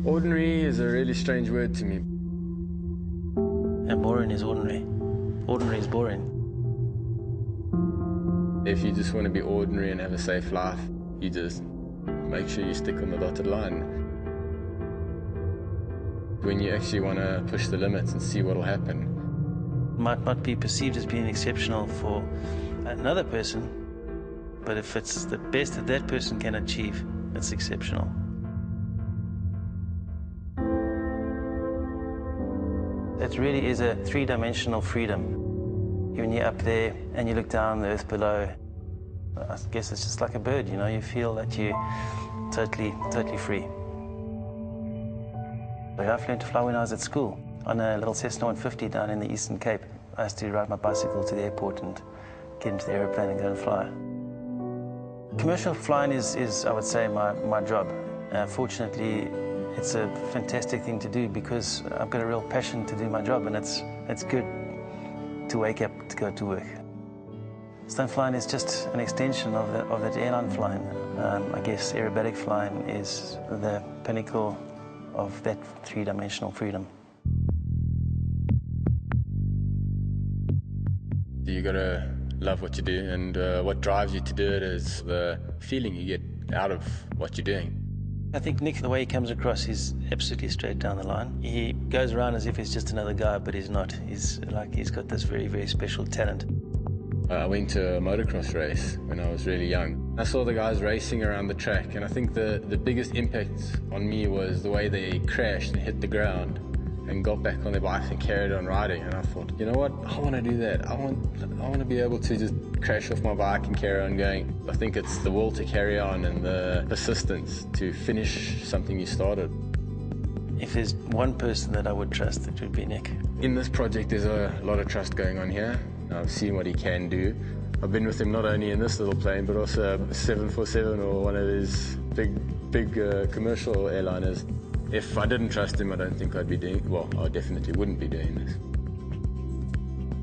Ordinary is a really strange word to me. And boring is ordinary. Ordinary is boring. If you just want to be ordinary and have a safe life, you just make sure you stick on the dotted line. When you actually want to push the limits and see what will happen. Might not be perceived as being exceptional for another person, but if it's the best that that person can achieve, it's exceptional. It really is a three-dimensional freedom. When you're up there and you look down the earth below, I guess it's just like a bird, you know, you feel that you're totally free. I've learned to fly when I was at school on a little Cessna 150 down in the Eastern Cape. I used to ride my bicycle to the airport and get into the aeroplane and go and fly. Commercial flying is I would say, my job. Fortunately, it's a fantastic thing to do because I've got a real passion to do my job, and it's good to wake up to go to work. Stunt flying is just an extension of that airline flying. I guess aerobatic flying is the pinnacle of that three-dimensional freedom. You gotta love what you do, and what drives you to do it is the feeling you get out of what you're doing. I think Nick, the way he comes across, is absolutely straight down the line. He goes around as if he's just another guy, but he's not. He's got this very, very special talent. I went to a motocross race when I was really young. I saw the guys racing around the track, and I think the biggest impact on me was the way they crashed and hit the ground and got back on their bikes and carried on riding. And I thought, you know what, I want to do that. I want to be able to just crash off my bike and carry on going. I think it's the will to carry on and the persistence to finish something you started. If there's one person that I would trust, it would be Nick. In this project, there's a lot of trust going on here. I've seen what he can do. I've been with him not only in this little plane, but also a 747 or one of these big commercial airliners. If I didn't trust him, I don't think I'd be doing, well, I definitely wouldn't be doing this.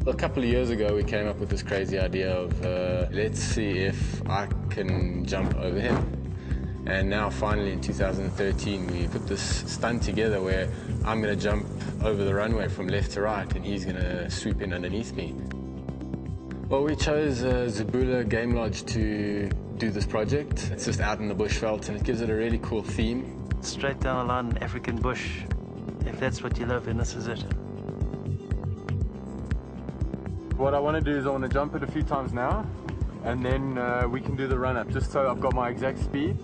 A couple of years ago, we came up with this crazy idea of, let's see if I can jump over him. And now finally in 2013, we put this stunt together where I'm gonna jump over the runway from left to right and he's gonna swoop in underneath me. Well, we chose Zabula Game Lodge to do this project. It's just out in the bushveld and it gives it a really cool theme. Straight down the line, African bush. If that's what you love, then this is it. What I want to do is I want to jump it a few times now, and then we can do the run-up, just so I've got my exact speed.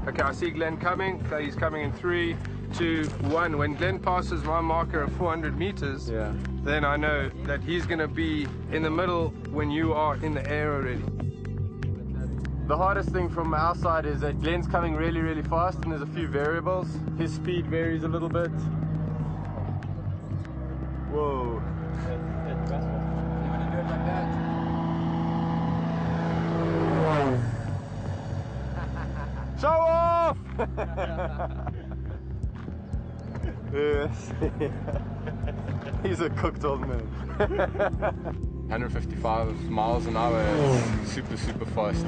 Okay, I see Glen coming. Okay, he's coming in 3, 2, 1. When Glen passes my marker of 400 meters, then I know that he's going to be in the middle when you are in the air already. The hardest thing from our side is that Glen's coming really, really fast and there's a few variables. His speed varies a little bit. Whoa. That's the best one. You want to do it like that? Show off! Yes. He's a cooked old man. 155 miles an hour is super, super fast.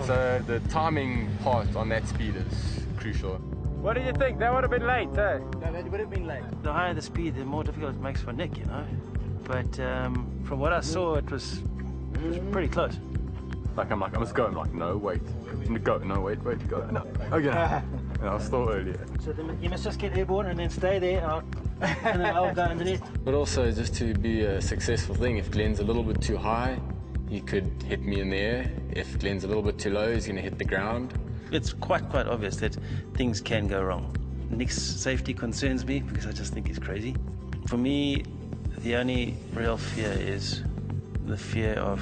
So the timing part on that speed is crucial. What do you think? That would have been late, eh? No, that would have been late. The higher the speed, the more difficult it makes for Nick, you know. But from what I saw, it was pretty close. I'm just going like, no, wait. Go, no, wait, go, no. Okay. And I was still earlier. So you must just get airborne and then stay there, and then I'll go underneath. But also, just to be a successful thing, if Glen's a little bit too high, he could hit me in the air. If Glen's a little bit too low, he's going to hit the ground. It's quite obvious that things can go wrong. Nick's safety concerns me because I just think he's crazy. For me, the only real fear is the fear of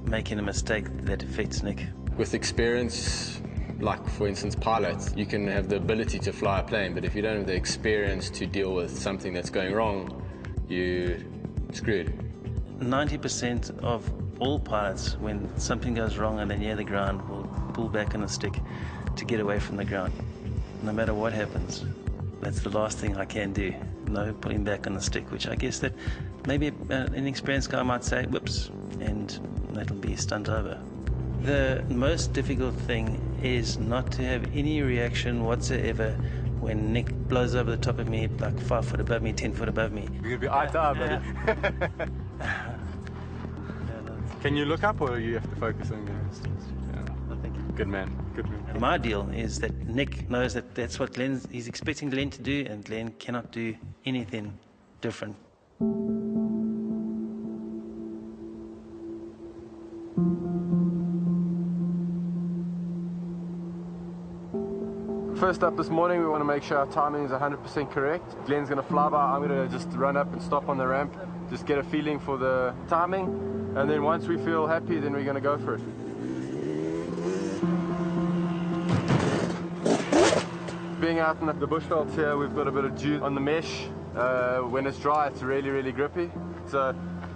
making a mistake that affects Nick. With experience, like for instance pilots, you can have the ability to fly a plane, but if you don't have the experience to deal with something that's going wrong, you're screwed. 90% of all pilots, when something goes wrong and they're near the ground, will pull back on a stick to get away from the ground. No matter what happens, that's the last thing I can do. No pulling back on the stick, which I guess that maybe an inexperienced guy might say, whoops, and that'll be stunt over. The most difficult thing is not to have any reaction whatsoever when Nick blows over the top of me, like 5 foot above me, 10 foot above me. You're going to be eye to eye, buddy. Can you look up or you have to focus on Good man, good man. My deal is that Nick knows that that's what he's expecting Glen to do, and Glen cannot do anything different. First up this morning, we want to make sure our timing is 100% correct. Glen's going to fly by, I'm going to just run up and stop on the ramp, just get a feeling for the timing, and then once we feel happy, then we're going to go for it. Being out in the bushveld here, we've got a bit of dew on the mesh. When it's dry, it's really, really grippy. So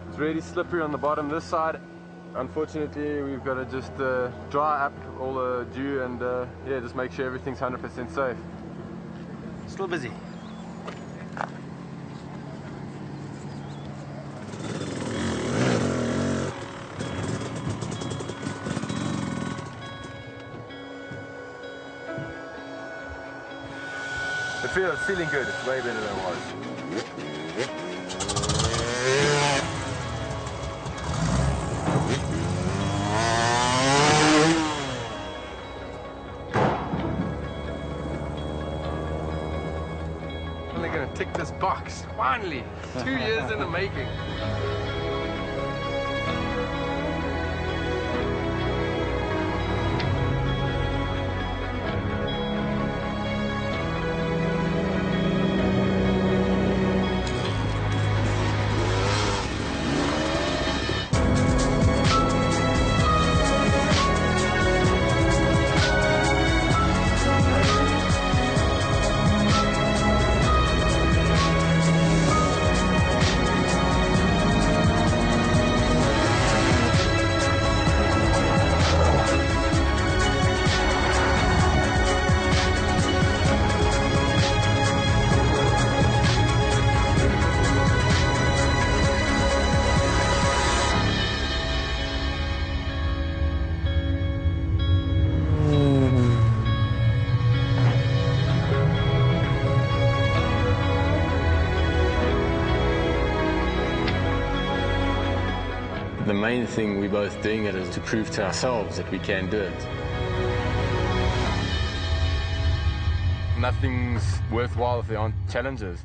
it's really slippery on the bottom this side. Unfortunately, we've got to just dry up all the dew and yeah, just make sure everything's 100% safe. Still busy. It's feeling good. It's way better than it was. Finally gonna tick this box. Finally! 2 years in the making. The main thing we're both doing it is to prove to ourselves that we can do it. Nothing's worthwhile if there aren't challenges.